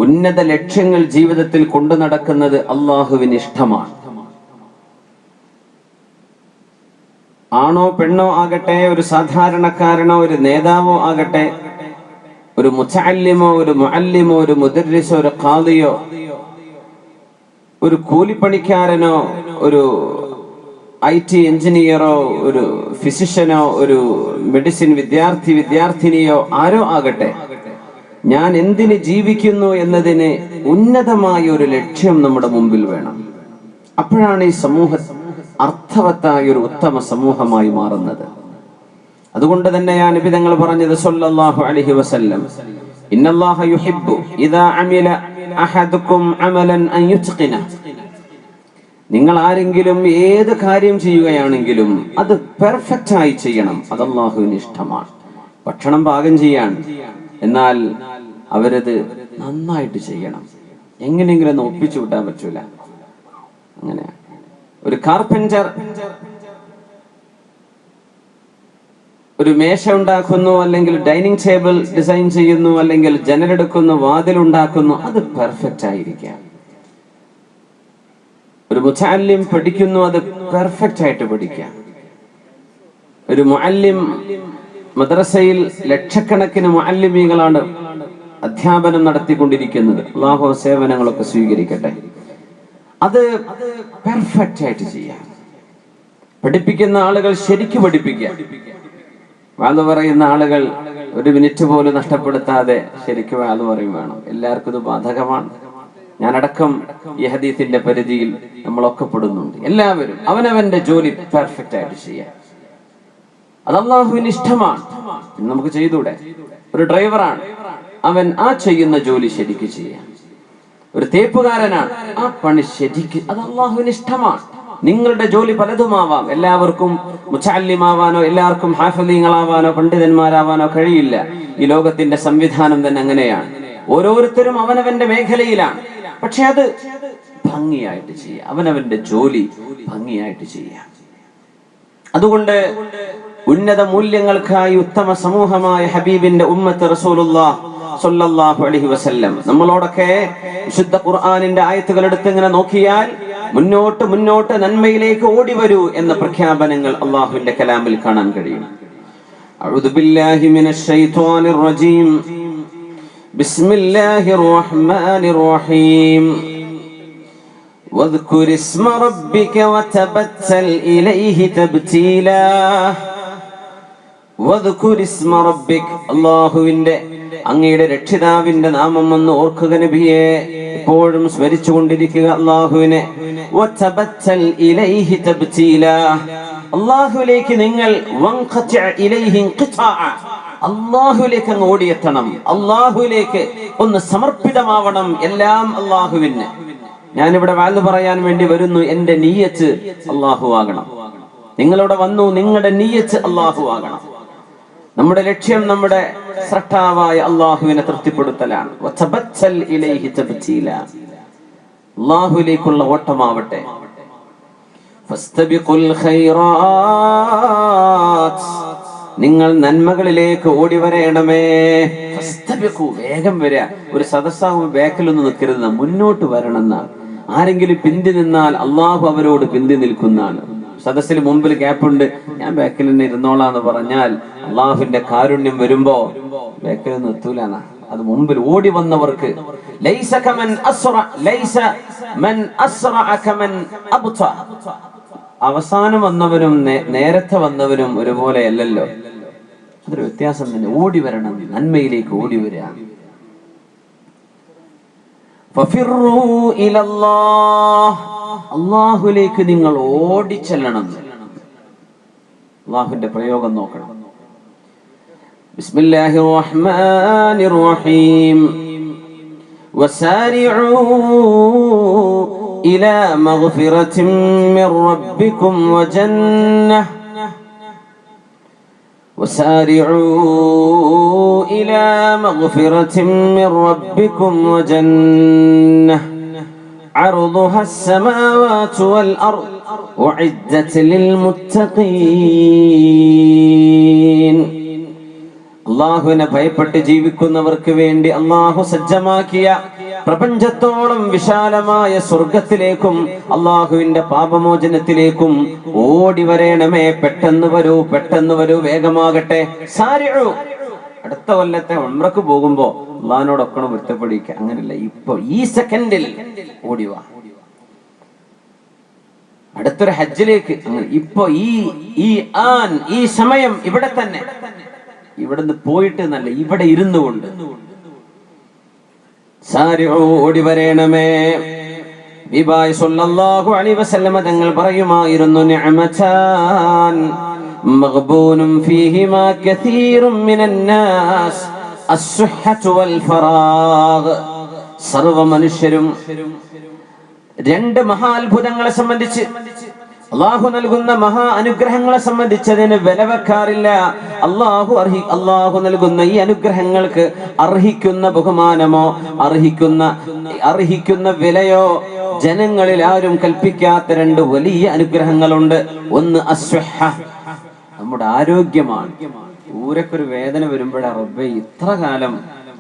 ഉന്നത ലക്ഷ്യങ്ങൾ ജീവിതത്തിൽ കൊണ്ടു നടക്കുന്നത് അള്ളാഹുവിന് ഇഷ്ടമാണ്. ആണോ പെണ്ണോ ആകട്ടെ, ഒരു സാധാരണക്കാരനോ ഒരു നേതാവോ ആകട്ടെ, ഒരു മുതഅല്ലിമോ ഒരു മുഅല്ലിമോ ഒരു മുദർരിസോ ഒരു ഖാദിയോ ഒരു കൂലിപ്പണിക്കാരനോ ഒരു IT എഞ്ചിനീയറോ ഒരു ഫിസിഷ്യനോ ഒരു മെഡിസിൻ വിദ്യാർത്ഥിനിയോ ആരോ ആകട്ടെ, ഞാൻ എന്തിന് ജീവിക്കുന്നു എന്നതിന് ഉന്നതമായ ഒരു ലക്ഷ്യം നമ്മുടെ മുമ്പിൽ വേണം. അപ്പോഴാണ് ഈ സമൂഹം അർത്ഥവത്തായ ഒരു ഉത്തമ സമൂഹമായി മാറുന്നത്. അതുകൊണ്ട് തന്നെയാണ് നബി തങ്ങൾ പറഞ്ഞത് സല്ലല്ലാഹു അലൈഹി വസല്ലം, ഇന്നല്ലാഹ യുഹിബ്ബു ഇദാ അമില അഹദുക്കും അമലൻ അൻ യുത്ഖിന. നിങ്ങൾ ആരെങ്കിലും ഏത് കാര്യം ചെയ്യുകയാണെങ്കിലും അത് പെർഫെക്റ്റ് ആയി ചെയ്യണം. അത് അല്ലാഹുവിന് ഇഷ്ടമാണ്. ഭക്ഷണം പാകം ചെയ്യാൻ, എന്നാൽ അവരത് നന്നായിട്ട് ചെയ്യണം. എങ്ങനെയെങ്കിലും ഒന്ന് ഒപ്പിച്ചു വിട്ടാൻ പറ്റൂല. അങ്ങനെ ഒരു കാർപ്പൻറ്റർ ഒരു മേശ ഉണ്ടാക്കുന്നു, അല്ലെങ്കിൽ ഡൈനിങ് ടേബിൾ ഡിസൈൻ ചെയ്യുന്നു, അല്ലെങ്കിൽ ജനലെടുക്കുന്നു, വാതിലുണ്ടാക്കുന്നു, അത് പെർഫെക്റ്റ് ആയിരിക്കാം. ഒരു മുതഅല്ലിം പഠിക്കുന്നു, അത് പെർഫെക്റ്റ് ആയിട്ട് പഠിക്കാം. ഒരു മുഅല്ലിം മദ്രസയിൽ ലക്ഷക്കണക്കിന് മുഅല്ലിമീങ്ങളാണ് അധ്യാപനം നടത്തിക്കൊണ്ടിരിക്കുന്നത്. അല്ലാഹു സേവനങ്ങളൊക്കെ സ്വീകരിക്കട്ടെ. അത് പെർഫെക്റ്റ് ആയിട്ട് ചെയ്യാം. പഠിപ്പിക്കുന്ന ആളുകൾ ശരിക്കും പഠിപ്പിക്കുക. വാള് പറയുന്ന ആളുകൾ ഒരു മിനിറ്റ് പോലും നഷ്ടപ്പെടുത്താതെ ശരിക്കും വാള് പറയും വേണം. എല്ലാവർക്കും ഇത് ബാധകമാണ്. ഞാനടക്കം ഈ ഹദീസിന്റെ പരിധിയിൽ നമ്മളൊക്കെ പെടുന്നുണ്ട്. എല്ലാവരും അവനവന്റെ ജോലി പെർഫെക്റ്റ് ആയിട്ട് ചെയ്യാം. അത് അല്ലാഹുവിന് ഇഷ്ടമാണ്. നമുക്ക് ചെയ്തൂടെ? ഒരു ഡ്രൈവറാണ്, അവൻ ആ ചെയ്യുന്ന ജോലി ശരിക്ക് ചെയ്യാം. ഒരു തേപ്പുകാരനാണ്, ആ പണി ശരിക്ക്, അത് അല്ലാഹുവിന് ഇഷ്ടമാണ്. നിങ്ങളുടെ ജോലി പലതുമാവാം. എല്ലാവർക്കും മുതഅല്ലിമാവാനോ എല്ലാവർക്കും ഹാഫിളീങ്ങളാവാനോ പണ്ഡിതന്മാരാവാനോ കഴിയില്ല. ഈ ലോകത്തിന്റെ സംവിധാനം തന്നെ അങ്ങനെയാണ്. ഓരോരുത്തരും അവനവന്റെ മേഖലയിലാണ്. പക്ഷെ അത് ഭംഗിയായിട്ട് ചെയ്യാം. അവനവന്റെ ജോലി ഭംഗിയായിട്ട് ചെയ്യാം. അതുകൊണ്ട് ഉന്നത മൂല്യങ്ങൾക്കായി ഉത്തമ സമൂഹമായ ഹബീബിന്റെ ഉമ്മത്ത് റസൂലുള്ളാഹ് സ്വല്ലല്ലാഹു അലൈഹി വസല്ലം നമ്മളോടൊക്കെ വിശുദ്ധ ഖുർആനിന്റെ ആയത്തുകൾ എടുത്ത് ഇങ്ങനെ നോക്കിയാൽ മുന്നോട്ട് മുന്നോട്ട് നന്മയിലേക്ക് ഓടി വരൂ എന്ന പ്രഖ്യാപനങ്ങൾ അല്ലാഹുവിന്റെ കലാമിൽ കാണാൻ കഴിയും. അഊദു ബില്ലാഹി മിനശ് ശൈത്വാനിർ റജീം. ബിസ്മില്ലാഹിർ റഹ്മാനിർ റഹീം. വദ്കുർ ഇസ്മ റബ്ബിക വതബത്തൽ ഇലൈഹി തബ്തീലാ. വദ്കുർ ഇസ്മ റബ്ബിക്, അല്ലാഹുവിന്റെ അങ്ങയുടെ രക്ഷിതാവിന്റെ നാമം ഒന്ന് ഓർക്കുക നബിയെ. എപ്പോഴും സ്മരിച്ചു കൊണ്ടിരിക്കുക അല്ലാഹുവിനെ. വതബത്തൽ ഇലൈഹി തബ്തീലാ, അല്ലാഹുവിലേക്ക് നിങ്ങൾ വൻഖതിഅ ഇലൈഹി ഖിതാഅ, അല്ലാഹുവിലേക്ക് അങ്ങ് ഓടിയെത്തണം. അല്ലാഹുവിലേക്ക് ഒന്ന് സമർപ്പിതമാവണം. എല്ലാം അല്ലാഹുവിന്. ഞാനിവിടെ വാഴ്ന്നു പറയാൻ വേണ്ടി വരുന്നു, എന്റെ നിയ്യത്ത് അല്ലാഹു ആകണം. നിങ്ങളിവിടെ വന്നു, നിങ്ങളുടെ നിയ്യത്ത് അല്ലാഹു ആകണം. നമ്മുടെ ലക്ഷ്യം നമ്മുടെ സ്രഷ്ടാവായ അല്ലാഹുവിനെ തൃപ്തിപ്പെടുത്തലാണ്. വതബത്തൽ ഇലൈഹി തബ്തീലാ, അല്ലാഹുവിലേക്കുള്ള ഓട്ടമാവട്ടെ. ഫസ്തബിഖുൽ ഖൈറാത്ത്, നിങ്ങൾ നന്മകളിലേക്ക് ഓടി വരേണമേ. ഫസ്തബിഖു, വേഗം വരിക. ഒരു സദസ്സാവുമ്പോൾ ബാക്കിലൊന്നും നിൽക്കരുത്, മുന്നോട്ട് വരണം എന്നാണ്. ആരെങ്കിലും പിന്തി നിന്നാൽ അള്ളാഹു അവരോട് പിന്തി നിൽക്കുന്നതാണ്. സദസ്സിൽ മുമ്പിൽ ഗ്യാപ്പുണ്ട്, ഞാൻ ബാക്കിൽ തന്നെ ഇരുന്നോളാന്ന് പറഞ്ഞാൽ അള്ളാഹുവിന്റെ കാരുണ്യം വരുമ്പോ ബാക്കിൽ നിർത്തൂലാണ്. അത് മുമ്പിൽ ഓടി വന്നവർക്ക് ലൈസ കമൻ അസ്റ ലൈസ മൻ അസ്റഅ കമൻ അബ്ത, അവസാനം വന്നവനും നേരത്തെ വന്നവനും ഒരുപോലെ അല്ലല്ലോ. അതൊരു വ്യത്യാസം തന്നെ. ഓടി വരണം, നന്മയിലേക്ക് ഓടി വരിക. ഫഫിറൂ ഇലല്ലാഹ്, അല്ലാഹുവിലേക്ക് നിങ്ങൾ ഓടിച്ചെല്ലണം. അല്ലാഹുവിന്റെ പ്രയോഗം നോക്കണം. ബിസ്മില്ലാഹിർ റഹ്മാനിർ റഹീം. വസാരിഊ ഇലാ മഗ്ഫിറത്തിൻ മിർ റബ്ബിക്കും വജന്നഹ്. وسارعوا إلى مغفرة من ربكم وجنة عرضها السماوات والأرض أعدت للمتقين. അള്ളാഹുവിനെ ഭയപ്പെട്ട് ജീവിക്കുന്നവർക്ക് വേണ്ടി അള്ളാഹു സജ്ജമാക്കിയ പ്രപഞ്ചത്തോളം വിശാലമായ സ്വർഗത്തിലേക്കും അള്ളാഹുവിന്റെ പാപമോചനത്തിലേക്കും ഓടി വരേണമേ. പെട്ടെന്ന് വരൂ, വേഗമാകട്ടെ. സാരിഉ, അടുത്ത കൊല്ലത്തെ ഉംറക്ക് പോകുമ്പോ അള്ളാഹിനോടൊക്കെ വൃത്തപ്പെടിക്കുക, അങ്ങനെയല്ല, ഇപ്പൊ ഈ സെക്കൻഡിൽ ഓടിവാ. അടുത്തൊരു ഹജ്ജിലേക്ക്, അങ്ങനെ ഇപ്പൊ ഈ സമയം ഇവിടെ തന്നെ, ഇവിടുന്ന് പോയിട്ട് നല്ല, ഇവിടെ ഇരുന്നു കൊണ്ട് ഓടി വരേണമേ. നബി സല്ലല്ലാഹു അലൈഹി വസല്ലം തങ്ങൾ പറയുമായിരുന്നു, നിഅമതാൻ മഗ്ബൂനും ഫീഹിമാ കസീറുൻ മിനൻ നാസ് അസ്സുഹ്ഹതു വൽ ഫറാഗ്. സർവ മനുഷ്യരും രണ്ട് മഹാത്ഭുതങ്ങളെ സംബന്ധിച്ച്, അള്ളാഹു നൽകുന്ന മഹാ അനുഗ്രഹങ്ങളെ സംബന്ധിച്ചതിന് വില വെക്കാറില്ല. അള്ളാഹു നൽകുന്ന ഈ അനുഗ്രഹങ്ങൾക്ക് അർഹിക്കുന്ന ബഹുമാനമോ അർഹിക്കുന്ന വിലയോ ജനങ്ങളിൽ ആരും കൽപ്പിക്കാത്ത രണ്ട് വലിയ അനുഗ്രഹങ്ങളുണ്ട്. ഒന്ന് അസ്വഹ, നമ്മുടെ ആരോഗ്യമാണ്. ഊരക്കൊരു വേദന വരുമ്പോഴാ റബ്ബേ, ഇത്ര കാലം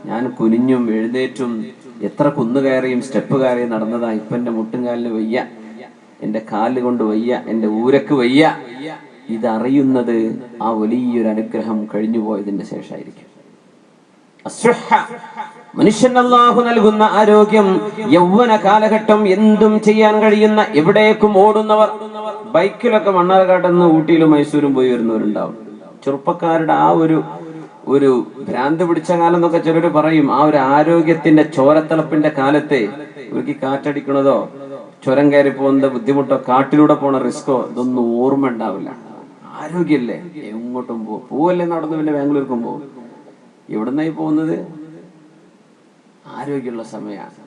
ഞാൻ കുനിഞ്ഞും എഴുന്നേറ്റും എത്ര കുന്നുകയറിയും സ്റ്റെപ്പ് കയറിയും നടന്നതാ, ഇപ്പൊ എന്റെ മുട്ടും കാലിന് വയ്യ, എന്റെ കാല് കൊണ്ട് വയ്യ, എന്റെ ഊരക്ക് വയ്യ. ഇതറിയുന്നത് ആ വലിയൊരു അനുഗ്രഹം കഴിഞ്ഞു പോയതിന്റെ ശേഷമായിരിക്കും. മനുഷ്യൻ അല്ലാഹു നൽകുന്ന ആരോഗ്യം, യൗവന കാലഘട്ടം, എന്തും ചെയ്യാൻ കഴിയുന്ന, എവിടേക്കും ഓടുന്നവർ. ബൈക്കിലൊക്കെ മണ്ണാർക്കാട്ടെന്ന് ഊട്ടിയിലും മൈസൂരും പോയി വരുന്നവരുണ്ടാവും. ചെറുപ്പക്കാരുടെ ആ ഒരു ഭ്രാന്ത് പിടിച്ച കാലം എന്നൊക്കെ ചിലർ പറയും. ആ ഒരു ആരോഗ്യത്തിന്റെ ചോരത്തിളപ്പിന്റെ കാലത്തെ ഇവർക്ക് കാറ്റടിക്കണതോ ചുരം കയറി പോകുന്ന ബുദ്ധിമുട്ടോ കാട്ടിലൂടെ പോണ റിസ്കോ ഇതൊന്നും ഓർമ്മ ഉണ്ടാവില്ല. ആരോഗ്യല്ലേ, എങ്ങോട്ടും പോവല്ലേ, നടന്നു പിന്നെ ബാംഗ്ലൂർക്കും പോകും. എവിടുന്നായി പോകുന്നത്? ആരോഗ്യമുള്ള സമയമാണ്.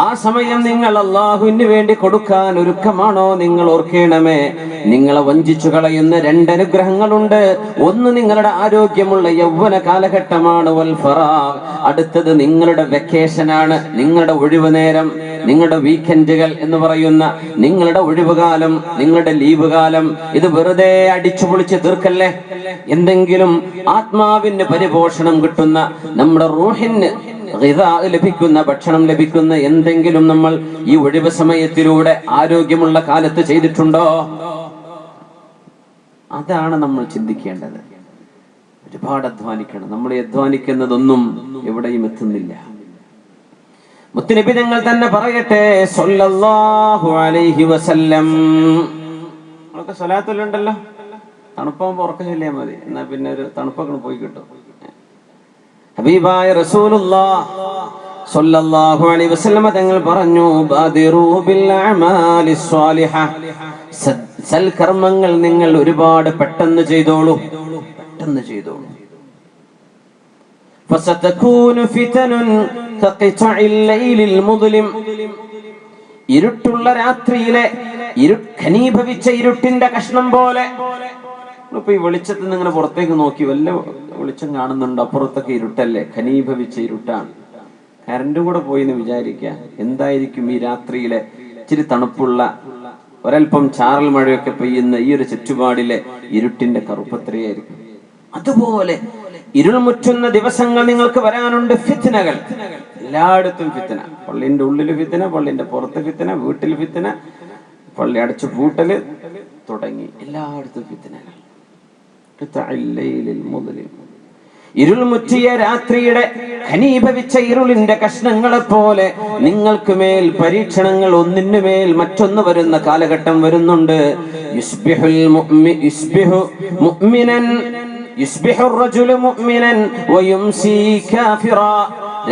ആ സമയം നിങ്ങൾ അള്ളാഹുവിന് വേണ്ടി കൊടുക്കാൻ ഒരുക്കമാണോ? നിങ്ങൾ ഓർക്കണമേ, നിങ്ങളെ വഞ്ചിച്ചു കളയുന്ന രണ്ട് അനുഗ്രഹങ്ങളുണ്ട്. ഒന്ന് നിങ്ങളുടെ ആരോഗ്യമുള്ള യൗവന കാലഘട്ടമാണ്, വൽ ഫറാഗ്. അടുത്തത് നിങ്ങളുടെ വെക്കേഷനാണ്, നിങ്ങളുടെ ഒഴിവ് നേരം, നിങ്ങളുടെ വീക്കെൻഡുകൾ എന്ന് പറയുന്ന നിങ്ങളുടെ ഒഴിവുകാലം, നിങ്ങളുടെ ലീവ് കാലം. ഇത് വെറുതെ അടിച്ചു പൊളിച്ച് തീർക്കല്ലേ. എന്തെങ്കിലും ആത്മാവിന് പരിപോഷണം കിട്ടുന്ന, നമ്മുടെ റൂഹിന് ലഭിക്കുന്ന, ഭക്ഷണം ലഭിക്കുന്ന എന്തെങ്കിലും നമ്മൾ ഈ ഒഴിവ് സമയത്തിലൂടെ ആരോഗ്യമുള്ള കാലത്ത് ചെയ്തിട്ടുണ്ടോ? അതാണ് നമ്മൾ ചിന്തിക്കേണ്ടത്. ഒരുപാട് അധ്വാനിക്കണം. നമ്മൾ അധ്വാനിക്കുന്നതൊന്നും എവിടെയും എത്തുന്നില്ല. മുത്തുനബി തങ്ങൾ തന്നെ പറയട്ടെ, സല്ലല്ലാഹു അലൈഹി വസല്ലം. നമ്മളൊക്കെ സ്വലാത്തുണ്ടല്ലോ, തണുപ്പാകുമ്പോ ഉറക്കം ചൊല്ലിയാൽ മതി, എന്നാ പിന്നെ ഒരു തണുപ്പൊക്കെ പോയി കിട്ടും. ഹബീബായ റസൂലുള്ളാഹ് സ്വല്ലല്ലാഹു അലൈഹി വസല്ലം തങ്ങൾ പറഞ്ഞു, ബാദിറൂ ബിൽ അഅമാലിസ് സ്വാലിഹ. സൽകർമ്മങ്ങൾ നിങ്ങൾ ഒരുപാട് പെട്ടെന്ന് ചെയ്തോളൂ. ഫസതകൂനു ഫിതനുൻ കഖിതഇൽ ലൈലിൽ മുദ്ലിം. ഇരുട്ടുള്ള രാത്രിയിലെ ഖനീഭവിച്ച ഇരുട്ടിന്റെ കഷ്ണം പോലെ. ഇപ്പൊ ഈ വെളിച്ചത്തിൽ നിന്ന് ഇങ്ങനെ പുറത്തേക്ക് നോക്കി വല്ല വെളിച്ചം കാണുന്നുണ്ട്? അപ്പുറത്തൊക്കെ ഇരുട്ടല്ലേ, ഖനീഭവിച്ച ഇരുട്ടാണ്. കരണ്ടും കൂടെ പോയി എന്ന് വിചാരിക്കുക. എന്തായിരിക്കും ഈ രാത്രിയിലെ ഇച്ചിരി തണുപ്പുള്ള ഒരൽപ്പം ചാറൽ മഴയൊക്കെ പെയ്യുന്ന ഈ ഒരു ചുറ്റുപാടിലെ ഇരുട്ടിന്റെ കറുപ്പത്രയായിരിക്കും. അതുപോലെ ഇരുൾമുറ്റുന്ന ദിവസങ്ങൾ നിങ്ങൾക്ക് വരാനുണ്ട്. ഫിത്നകൾ, എല്ലായിടത്തും ഫിത്ന. പള്ളിന്റെ ഉള്ളിൽ ഫിത്ന, പള്ളിന്റെ പുറത്ത് ഫിത്ന, വീട്ടിൽ ഫിത്ന, പള്ളി അടച്ചു പൂട്ടല് തുടങ്ങി എല്ലായിടത്തും ഫിത്നകൾ. ഇരുൾമുറ്റിയ രാത്രിയുടെ ഘനീഭവിച്ച ഇരുളിന്റെ കഷ്ണങ്ങളെ പോലെ നിങ്ങൾക്ക് മേൽ പരീക്ഷണങ്ങൾ ഒന്നിനുമേൽ മറ്റൊന്ന് വരുന്ന കാലഘട്ടം വരുന്നുണ്ട്.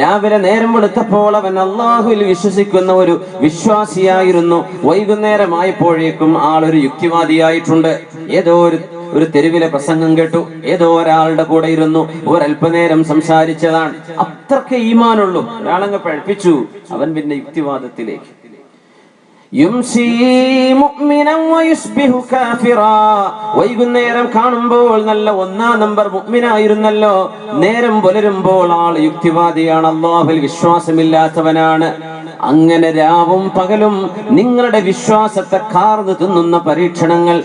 രാവിലെ നേരം വെളുത്തപ്പോൾ അവൻ അള്ളാഹുവിൽ വിശ്വസിക്കുന്ന ഒരു വിശ്വാസിയായിരുന്നു. വൈകുന്നേരമായപ്പോഴേക്കും ആളൊരു യുക്തിവാദിയായിട്ടുണ്ട്. ഏതോ ഒരു തെരുവിലെ പ്രസംഗം കേട്ടു, ഏതോ ഒരാളുടെ കൂടെ ഇരുന്നു, ഒരല്പനേരം സംസാരിച്ചതാണ്. അത്രക്ക് ഈമാനുള്ളൂ. ഒരാളങ്ങ് പഴപ്പിച്ചു, അവൻ പിന്നെ യുക്തിവാദത്തിലേക്ക്. വൈകുന്നേരം കാണുമ്പോൾ നല്ല ഒന്നാം നമ്പർ മുഅ്മിനായിരുന്നല്ലോ, നേരം പുലരുമ്പോൾ ആൾ യുക്തിവാദിയാണ്, അല്ലാഹുവിൽ വിശ്വാസമില്ലാത്തവനാണ്. അങ്ങനെ രാവും പകലും നിങ്ങളുടെ വിശ്വാസത്തെ കാർന്നു തിന്നുന്ന പരീക്ഷണങ്ങൾ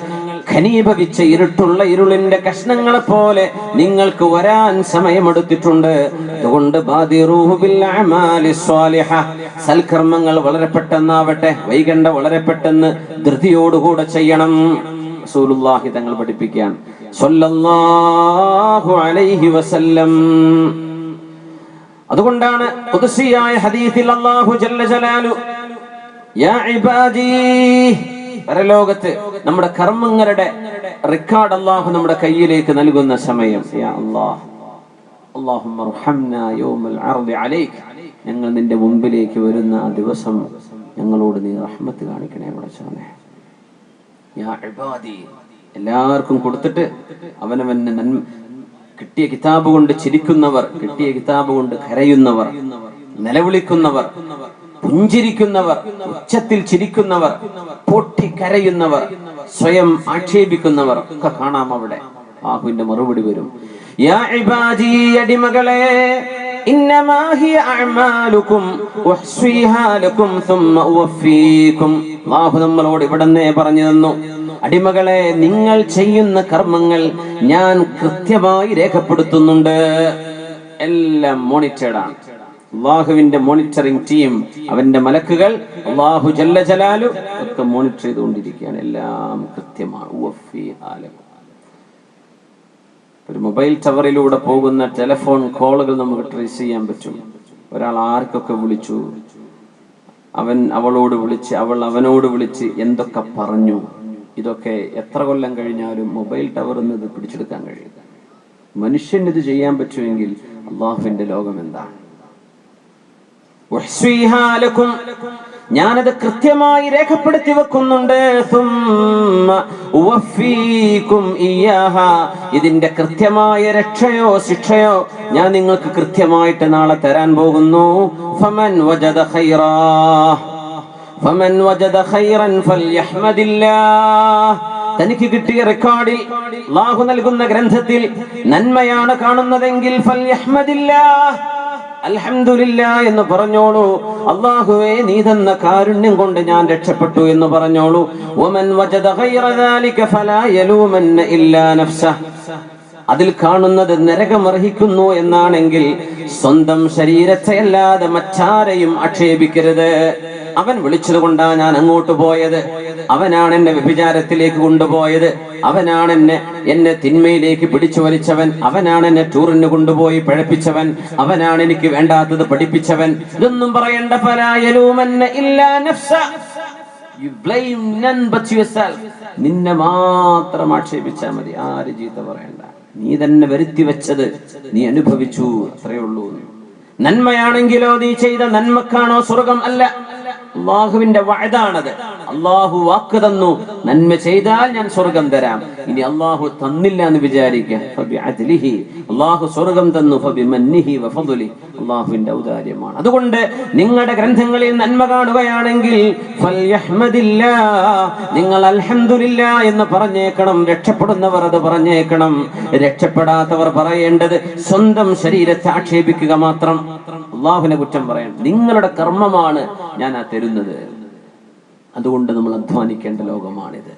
ഘനീഭവിച്ച ഇരുട്ടുള്ള ഇരുളിന്റെ കഷ്ണങ്ങളെ പോലെ നിങ്ങൾക്ക് വരാൻ സമയമെടുത്തിട്ടുണ്ട്. അതുകൊണ്ട് ബാദിറൂഹു ബിൽ അഅമാലി സ്വാലിഹ, സൽക്കർമ്മങ്ങൾ വളരെ പെട്ടെന്നാവട്ടെ, വൈകണ്ട വളരെ പെട്ടെന്ന് ധൃതിയോടുകൂടെ ചെയ്യണം. റസൂലുള്ളാഹി തങ്ങൾ പഠിപ്പിക്കാൻ സ്വല്ലല്ലാഹു അലൈഹി വസല്ലം. അതുകൊണ്ടാണ് ഖുദ്സിയായ ഹദീസിൽ അല്ലാഹു ജല്ല ജലാലു യാ ഇബാദി, പരലോകത്ത് നമ്മുടെ കർമ്മങ്ങളുടെ റെക്കോർഡ് അല്ലാഹു നമ്മുടെ കയ്യിലേക്ക് നൽകുന്ന സമയം, യാ അല്ലാഹ് അല്ലാഹുമ്മ അർഹംനാ യൗമൽ അർദി അലൈക, ഞങ്ങൾ നിന്റെ മുമ്പിലേക്ക് വരുന്ന ആ ദിവസം ഞങ്ങളോട് നീ റഹ്മത്ത് കാണിക്കണേ പടച്ചവനേ. യാ ഇബാദി, എല്ലാവർക്കും കൊടുത്തിട്ട് അവനവന് കിട്ടിയ കിതാബ് കൊണ്ട് ചിരിക്കുന്നവർ, കിട്ടിയ കിതാബ് കൊണ്ട് കരയുന്നവർ, നിലവിളിക്കുന്നവർ, പുഞ്ചിരിക്കുന്നവർ, ഉച്ചത്തിൽ ചിരിക്കുന്നവർ, പൊട്ടിക്കരയുന്നവർ, സ്വയം ആക്ഷേപിക്കുന്നവർ ഒക്കെ കാണാം അവിടെ. ആഹുവിന്റെ മറുപടി വരും, യാ ഇബാദി, അടിമകളെ, ഇന്നമാ ഹിയ അഅമാലുകും ഉഹ്സിഹാ ലക്കും സുമ്മ ഉവഫീകും. അല്ലാഹു നമ്മളോട് ഇവിടെന്നേ പറഞ്ഞു തന്നു, അടിമകളെ, നിങ്ങൾ ചെയ്യുന്ന കർമ്മങ്ങൾ ഞാൻ കൃത്യമായി രേഖപ്പെടുത്തുന്നുണ്ട്. എല്ലാം മോണിറ്റേർഡ് ആണ്. അല്ലാഹുവിന്റെ മോണിറ്ററിംഗ് ടീം, അവന്റെ മലക്കുകൾ, അല്ലാഹു ജല്ല ജലാലു ഒക്കെ മോണിറ്റർ ചെയ്തുകൊണ്ടിരിക്കുകയാണ്. എല്ലാം കൃത്യമാണ്. ഒരു മൊബൈൽ ടവറിലൂടെ പോകുന്ന ടെലിഫോൺ കോളുകൾ നമുക്ക് ട്രേസ് ചെയ്യാൻ പറ്റും. ഒരാൾ ആർക്കൊക്കെ വിളിച്ചു, അവൻ അവളോട് വിളിച്ച്, അവൾ അവനോട് വിളിച്ച് എന്തൊക്കെ പറഞ്ഞു, ഇതൊക്കെ എത്ര കൊല്ലം കഴിഞ്ഞാലും മൊബൈൽ ടവറിൽ ഇത് പിടിച്ചെടുക്കാൻ കഴിയും. മനുഷ്യന് ഇത് ചെയ്യാൻ പറ്റുമെങ്കിൽ അള്ളാഹുവിന്റെ ലോകം എന്താണ്? ഞാനത് കൃത്യമായി രേഖപ്പെടുത്തി വെക്കുന്നുണ്ട്. ഇതിന്റെ കൃത്യമായ രക്ഷയോ ശിക്ഷയോ ഞാൻ നിങ്ങൾക്ക് കൃത്യമായിട്ട് നാളെ തരാൻ പോകുന്നു. ഫമൻ വജദ ഖൈറൻ ഫൽയഹ്മദില്ലാഹ്. തനിക്ക് കിട്ടിയ റെക്കോർഡിൽ, അല്ലാഹു നൽകുന്ന ഗ്രന്ഥത്തിൽ നന്മയാണ് കാണുന്നതെങ്കിൽ ഫൽയഹ്മദില്ലാഹ്, അൽഹംദുലില്ലാഹ് എന്ന് പറഞ്ഞോളൂ. അല്ലാഹുവേ, നീ തന്ന കാരുണ്യം കൊണ്ട് ഞാൻ രക്ഷപ്പെട്ടു എന്ന് പറഞ്ഞോളൂ. വമൻ വജദ ഖൈറ ദാലിക ഫലാ യലൂമന്ന ഇല്ലാ നഫ്സഹ്. അതിൽ കാണുന്നത് നരകമർഹിക്കുന്നു എന്നാണെങ്കിൽ സ്വന്തം ശരീരത്തെ അല്ലാതെ മറ്റാരെയും ആക്ഷേപിക്കരുത്. അവൻ വിളിച്ചത് കൊണ്ടാണ് ഞാൻ അങ്ങോട്ട് പോയത്, അവനാണ് എന്നെ വ്യഭിചാരത്തിലേക്ക് കൊണ്ടുപോയത്, അവനാണ് എന്നെ തിന്മയിലേക്ക് പിടിച്ചു വലിച്ചവൻ, അവനാണ് എന്നെ ടൂറിന് കൊണ്ടുപോയി പഴപ്പിച്ചവൻ, അവനാണ് എനിക്ക് വേണ്ടാത്തത് പഠിപ്പിച്ചവൻ. ഇതൊന്നും പറയണ്ട. ഫലാ യലൂമന്ന ഇല്ലാ നഫ്സ. You blame none but yourself. നിന്നെ മാത്രം ആക്ഷേപിച്ചാൽ മതി, ആര് ചീത്ത പറയണ്ട. നീ തന്നെ വരുത്തി വെച്ചത് നീ അനുഭവിച്ചു, അത്രയേ ഉള്ളൂ. നന്മയാണെങ്കിലോ നീ ചെയ്ത നന്മക്കാണോ സ്വർഗം? അല്ല, അള്ളാഹുവിന്റെ വഅദാണത്. അള്ളാഹു വാക്ക് തന്നു, നന്മ ചെയ്താൽ ഞാൻ സ്വർഗം തരാം. ഇനി അള്ളാഹു തന്നില്ല എന്ന് വിചാരിക്കുക, ഫബിഅദ്ലിഹി, അള്ളാഹു സ്വർഗം തന്നു, ഫബിമന്നിഹി വഫദ്ലിഹി, അള്ളാഹുവിന്റെ ഔദാര്യമാണ്. അതുകൊണ്ട് നിങ്ങളുടെ ഗ്രന്ഥങ്ങളിൽ നന്മ കാണുകയാണെങ്കിൽ ഫൽയഹ്മദില്ലാഹ്, നിങ്ങൾ അൽഹംദുലില്ലാഹ് എന്ന് പറഞ്ഞേക്കണം. രക്ഷപ്പെടുന്നവർ അത് പറഞ്ഞേക്കണം. രക്ഷപ്പെടാത്തവർ പറയേണ്ടത് സ്വന്തം ശരീരത്തെ ആക്ഷേപിക്കുക മാത്രം, അള്ളാഹുവിനെ കുറ്റം പറയണം. നിങ്ങളുടെ കർമ്മമാണ് ഞാൻ ആ തരുന്നത്. അതുകൊണ്ട് നമ്മൾ അധ്വാനിക്കേണ്ട ലോകമാണിത്.